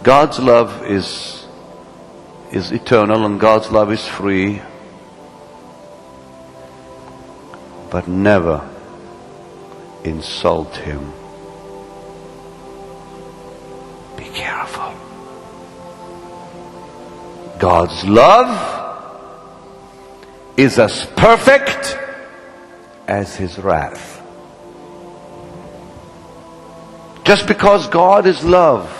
God's love is eternal, and God's love is free. But never insult Him. Be careful. God's love is as perfect as His wrath. Just because God is love,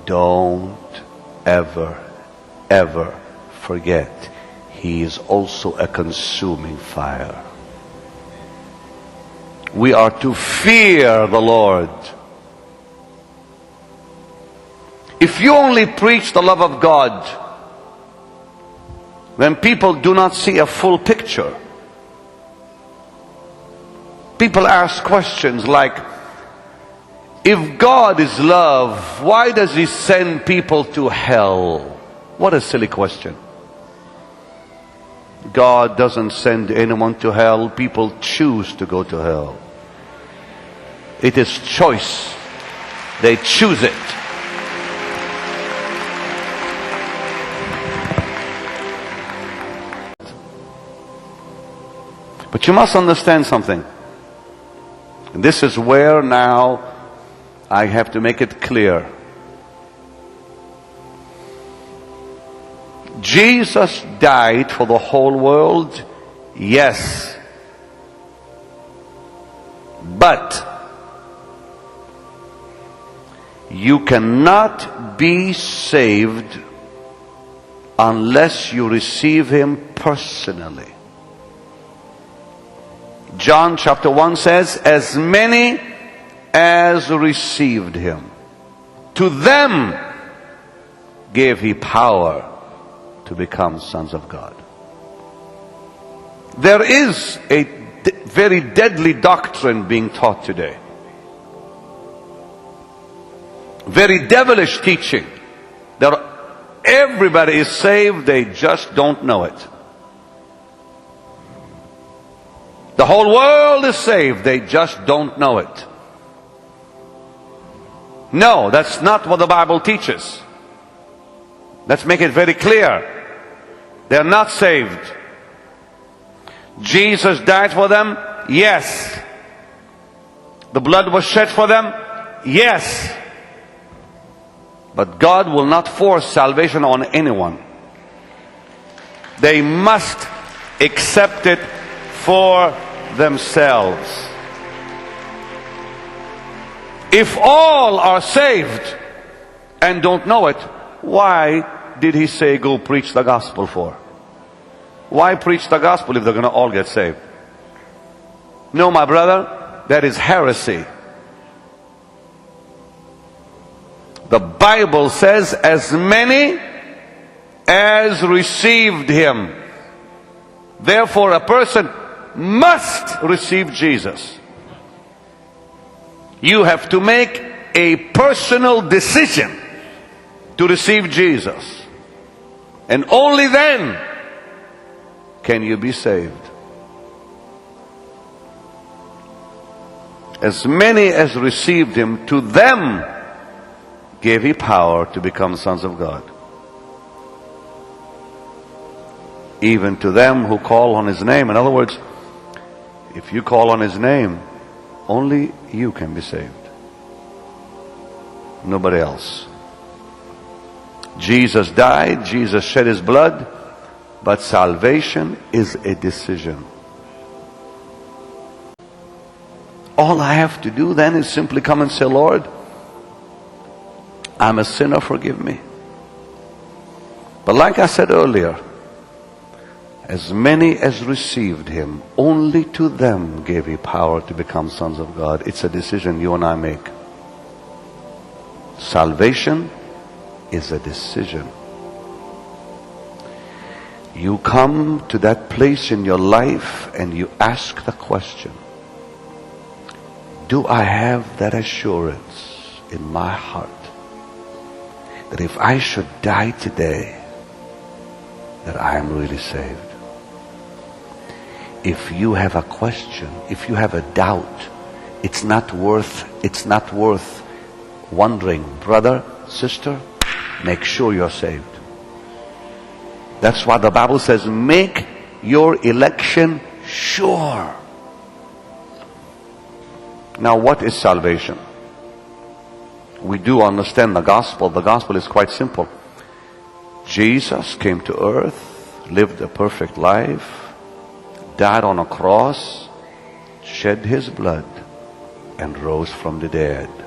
don't ever forget He is also a consuming fire. We are to fear the Lord. If you only preach the love of God, then people do not see a full picture. People ask questions like, if God is love, why does He send people to hell? What a silly question. God doesn't send anyone to hell. People choose to go to hell. It is choice. They choose it. But you must understand something. This is where now I have to make it clear. Jesus died for the whole world, yes. But you cannot be saved unless you receive Him personally. John chapter 1 says, as many as received Him, to them gave He power to become sons of God. There is a very deadly doctrine being taught today. Very devilish teaching. That everybody is saved, they just don't know it. The whole world is saved, they just don't know it. No, that's not what the Bible teaches. Let's make it very clear. They're not saved. Jesus died for them? Yes. The blood was shed for them? Yes. But God will not force salvation on anyone. They must accept it for themselves. If all are saved and don't know it, why did He say go preach the gospel for? Why preach the gospel if they're going to all get saved? No, my brother, that is heresy. The Bible says, as many as received Him. Therefore, a person must receive Jesus. You have to make a personal decision to receive Jesus. And only then can you be saved. As many as received Him, to them gave He power to become sons of God. Even to them who call on His name. In other words, if you call on His name, only you can be saved. Nobody else. Jesus died, Jesus shed His blood, but salvation is a decision. All I have to do then is simply come and say, Lord, I'm a sinner, forgive me. But like I said earlier, as many as received Him, only to them gave He power to become sons of God. It's a decision you and I make. Salvation is a decision. You come to that place in your life and you ask the question, do I have that assurance in my heart that if I should die today, that I am really saved? If you have a question, if you have a doubt, it's not worth wondering, brother, sister, make sure you're saved. That's why the Bible says, make your election sure. Now, what is salvation? We do understand the gospel. The gospel is quite simple. Jesus came to earth, lived a perfect life, died on a cross, shed his blood, and rose from the dead.